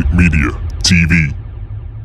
Cryptic Media TV.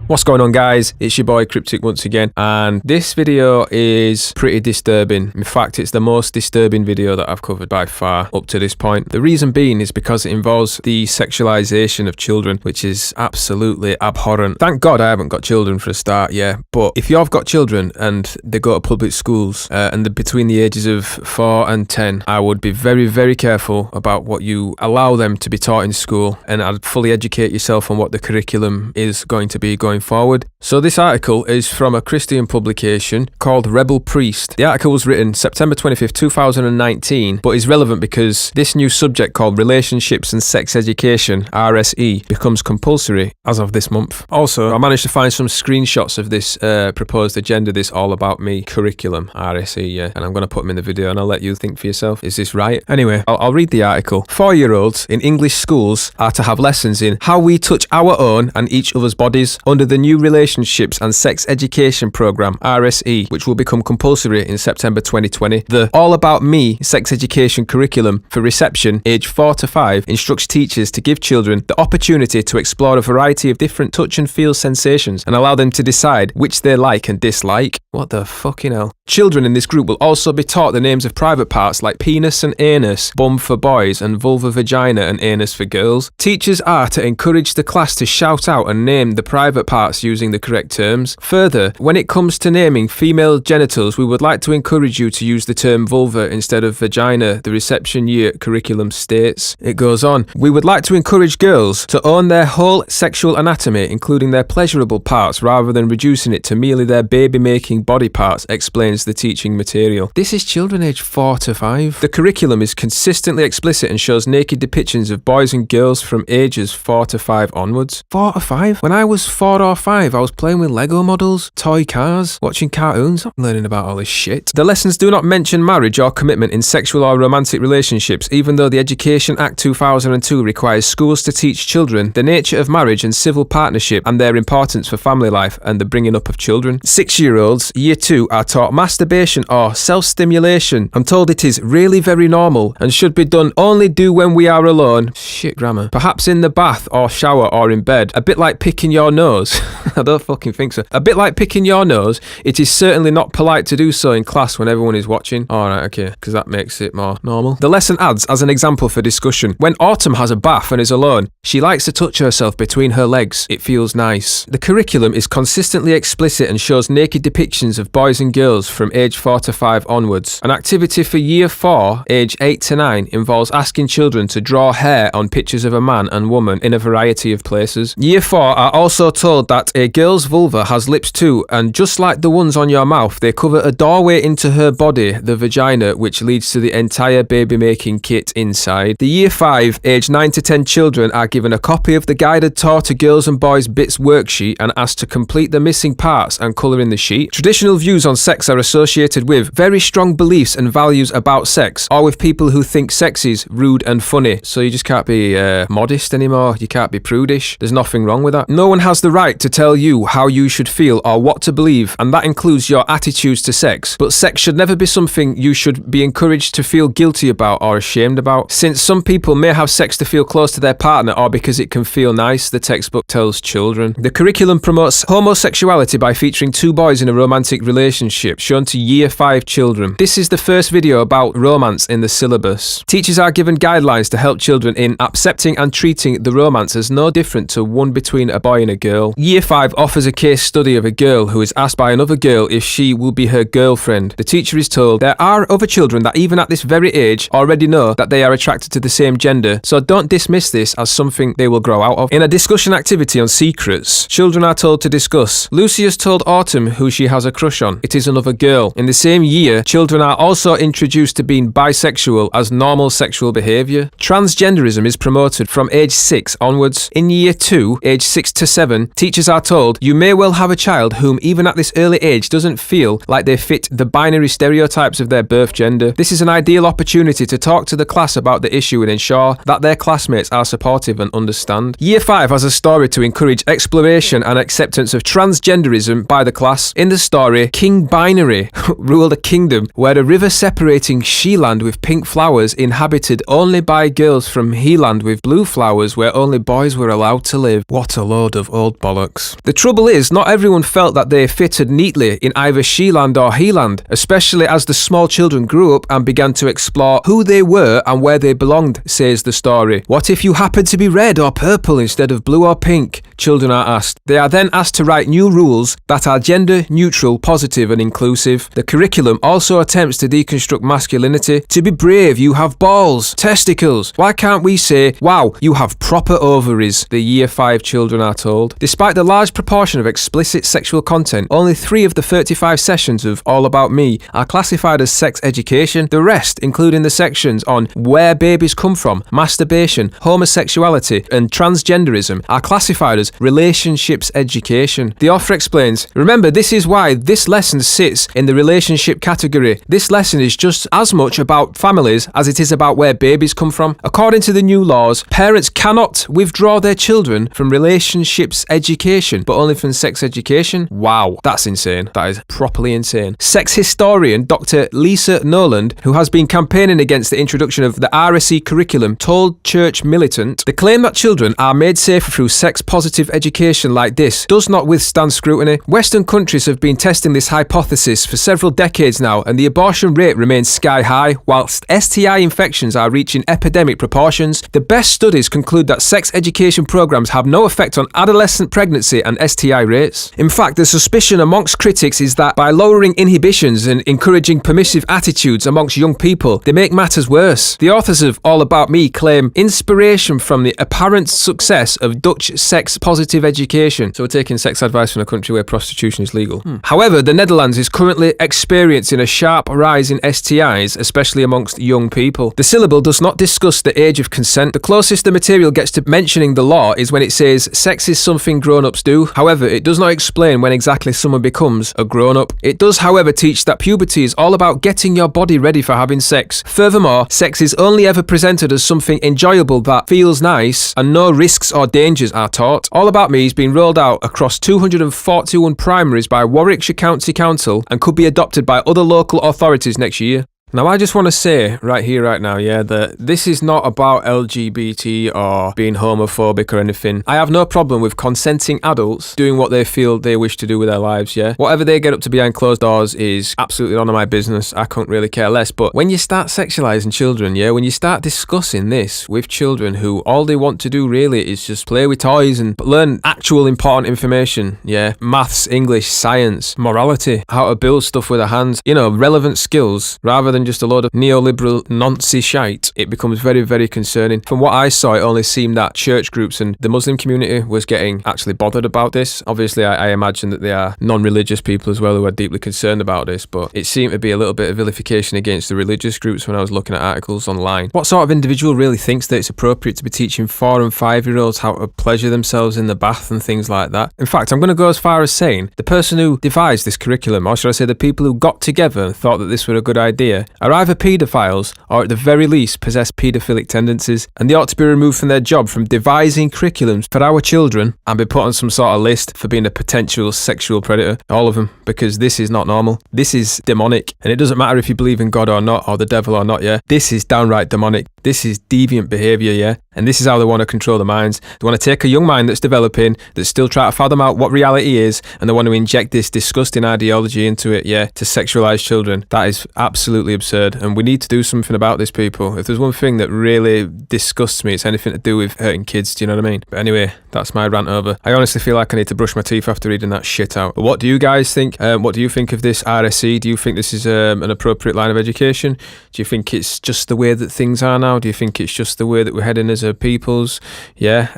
What's going on, guys? It's your boy Cryptic once again, and this video is pretty disturbing. In fact, it's the most disturbing video that I've covered by far up to this point. The reason being is because it involves the sexualization of children, which is absolutely abhorrent. Thank God I haven't got children for a start, yeah, but if you've got children and they go to public schools and they're between the ages of 4 and 10, I would be very, very careful about what you allow them to be taught in school, and I'd fully educate yourself on what the curriculum is going to be going forward. So this article is from a Christian publication called Rebel Priest. The article was written September 25th, 2019, but is relevant because this new subject called Relationships and Sex Education, RSE, becomes compulsory as of this month. Also, I managed to find some screenshots of this proposed agenda, this All About Me curriculum, RSE, yeah, and I'm going to put them in the video and I'll let you think for yourself. Is this right? Anyway, I'll read the article. 4-year-olds in English schools are to have lessons in how we touch our own and each other's bodies under the new Relationships and Sex Education Program, RSE, which will become compulsory in September 2020. The All About Me Sex Education Curriculum for Reception, age 4 to 5, instructs teachers to give children the opportunity to explore a variety of different touch and feel sensations and allow them to decide which they like and dislike. What the fucking hell? Children in this group will also be taught the names of private parts like penis and anus, bum for boys, and vulva, vagina, and anus for girls. Teachers are to encourage the class to shout out and name the private parts using the correct terms. Further, when it comes to naming female genitals, we would like to encourage you to use the term vulva instead of vagina, the reception year curriculum states. It goes on. We would like to encourage girls to own their whole sexual anatomy, including their pleasurable parts, rather than reducing it to merely their baby-making body parts, explains the teaching material. This is children aged 4 to 5. The curriculum is consistently explicit and shows naked depictions of boys and girls from ages 4 to 5 onwards. 4 to 5? When I was 4 or 5, I was playing with Lego models, toy cars, watching cartoons, learning about all this shit. The lessons do not mention marriage or commitment in sexual or romantic relationships, even though the Education Act 2002 requires schools to teach children the nature of marriage and civil partnership and their importance for family life and the bringing up of children. 6-year-olds, year 2, are taught masturbation or self-stimulation. I'm told it is really very normal and should be done only do when we are alone. Shit grammar. Perhaps in the bath or shower or in bed. A bit like picking your nose. I don't fucking think so. A bit like picking your nose. It is certainly not polite to do so in class when everyone is watching. Alright, okay, because that makes it more normal. The lesson adds as an example for discussion. When Autumn has a bath and is alone, she likes to touch herself between her legs. It feels nice. The curriculum is consistently explicit and shows naked depictions of boys and girls from age 4 to 5 onwards. An activity for year 4, age 8 to 9, involves asking children to draw hair on pictures of a man and woman in a variety of places. Year 4 are also told that a girl's vulva has lips too, and just like the ones on your mouth, they cover a doorway into her body, the vagina, which leads to the entire baby-making kit inside. The year 5, age 9 to 10 children are given a copy of the guided tour to girls and boys bits worksheet and asked to complete the missing parts and colour in the sheet. Traditional views on sex are associated with very strong beliefs and values about sex, or with people who think sex is rude and funny. So you just can't be modest anymore. You can't be prudish. There's nothing wrong with that. No one has the right to tell you how you should feel or what to believe, and that includes your attitudes to sex. But sex should never be something you should be encouraged to feel guilty about or ashamed about. Since some people may have sex to feel close to their partner or because it can feel nice, the textbook tells children. The curriculum promotes homosexuality by featuring 2 boys in a romantic relationship, shown to year 5 children. This is the first video about romance in the syllabus. Teachers are given guidelines to help children in accepting and treating the romance as no different to one between a boy and a girl. Year 5 offers a case study of a girl who is asked by another girl if she will be her girlfriend. The teacher is told there are other children that even at this very age already know that they are attracted to the same gender, so don't dismiss this as something they will grow out of. In a discussion activity on secrets, children are told to discuss. Lucy has told Autumn who she has a crush on. It is another girl. In the same year, children are also introduced to being bisexual as normal sexual behaviour. Transgenderism is promoted from age 6 onwards. In year 2, age 6 to 7, teachers teachers are told, you may well have a child whom even at this early age doesn't feel like they fit the binary stereotypes of their birth gender. This is an ideal opportunity to talk to the class about the issue and ensure that their classmates are supportive and understand. Year 5 has a story to encourage exploration and acceptance of transgenderism by the class. In the story, King Binary ruled a kingdom where a river separating She-land with pink flowers inhabited only by girls from He-land with blue flowers where only boys were allowed to live. What a load of old bollocks. The trouble is, not everyone felt that they fitted neatly in either She-land or He-land, especially as the small children grew up and began to explore who they were and where they belonged, says the story. What if you happen to be red or purple instead of blue or pink? Children are asked. They are then asked to write new rules that are gender neutral, positive and inclusive. The curriculum also attempts to deconstruct masculinity. To be brave, you have balls, testicles. Why can't we say, wow, you have proper ovaries? The year 5 children are told. Despite the large proportion of explicit sexual content, only 3 of the 35 sessions of All About Me are classified as sex education. The rest, including the sections on where babies come from, masturbation, homosexuality and transgenderism, are classified as relationships education. The author explains, remember, this is why this lesson sits in the relationship category. This lesson is just as much about families as it is about where babies come from. According to the new laws, parents cannot withdraw their children from relationships education, but only from sex education. Wow, that's insane. That is properly insane. Sex historian Dr. Lisa Noland, who has been campaigning against the introduction of the RSE curriculum, told Church Militant, the claim that children are made safer through sex-positive education like this does not withstand scrutiny. Western countries have been testing this hypothesis for several decades now, and the abortion rate remains sky high, whilst STI infections are reaching epidemic proportions. The best studies conclude that sex education programs have no effect on adolescent pregnancy and STI rates. In fact, the suspicion amongst critics is that by lowering inhibitions and encouraging permissive attitudes amongst young people, they make matters worse. The authors of All About Me claim inspiration from the apparent success of Dutch sex-positive education. So we're taking sex advice from a country where prostitution is legal. However, the Netherlands is currently experiencing a sharp rise in STIs, especially amongst young people. The syllable does not discuss the age of consent. The closest the material gets to mentioning the law is when it says sex is something grown-ups do. However, it does not explain when exactly someone becomes a grown-up. It does, however, teach that puberty is all about getting your body ready for having sex. Furthermore, sex is only ever presented as something enjoyable that feels nice, and no risks or dangers are taught. All About Me is being rolled out across 241 primaries by Warwickshire County Council and could be adopted by other local authorities next year. Now, I just want to say right here, right now, yeah, that this is not about LGBT or being homophobic or anything. I have no problem with consenting adults doing what they feel they wish to do with their lives, yeah? Whatever they get up to behind closed doors is absolutely none of my business. I couldn't really care less. But when you start sexualizing children, yeah, when you start discussing this with children who all they want to do really is just play with toys and learn actual important information, yeah? Maths, English, science, morality, how to build stuff with their hands, you know, relevant skills, rather than just a load of neoliberal nonsense shite, it becomes very, very concerning. From what I saw, it only seemed that church groups and the Muslim community was getting actually bothered about this. Obviously, I imagine that they are non-religious people as well who are deeply concerned about this, but it seemed to be a little bit of vilification against the religious groups when I was looking at articles online. What sort of individual really thinks that it's appropriate to be teaching 4 and 5-year-olds how to pleasure themselves in the bath and things like that? In fact, I'm going to go as far as saying the person who devised this curriculum, or should I say the people who got together and thought that this were a good idea, are either paedophiles or at the very least possess paedophilic tendencies, and they ought to be removed from their job from devising curriculums for our children and be put on some sort of list for being a potential sexual predator. All of them, because this is not normal. This is demonic, and it doesn't matter if you believe in God or not, or the devil or not, yeah? This is downright demonic. This is deviant behaviour, yeah? And this is how they want to control the minds. They want to take a young mind that's developing, that's still trying to fathom out what reality is, and they want to inject this disgusting ideology into it, yeah, to sexualise children. That is absolutely absurd, and we need to do something about this, people. If there's one thing that really disgusts me, it's anything to do with hurting kids, do you know what I mean? But anyway, that's my rant over. I honestly feel like I need to brush my teeth after reading that shit out. But what do you guys think? What do you think of this RSE? Do you think this is an appropriate line of education? Do you think it's just the way that things are now? Do you think it's just the way that we're heading as a peoples? Yeah,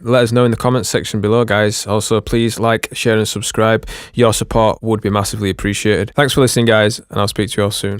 let us know in the comments section below, guys. Also, please like, share and subscribe. Your support would be massively appreciated. Thanks for listening, guys, and I'll speak to you all soon.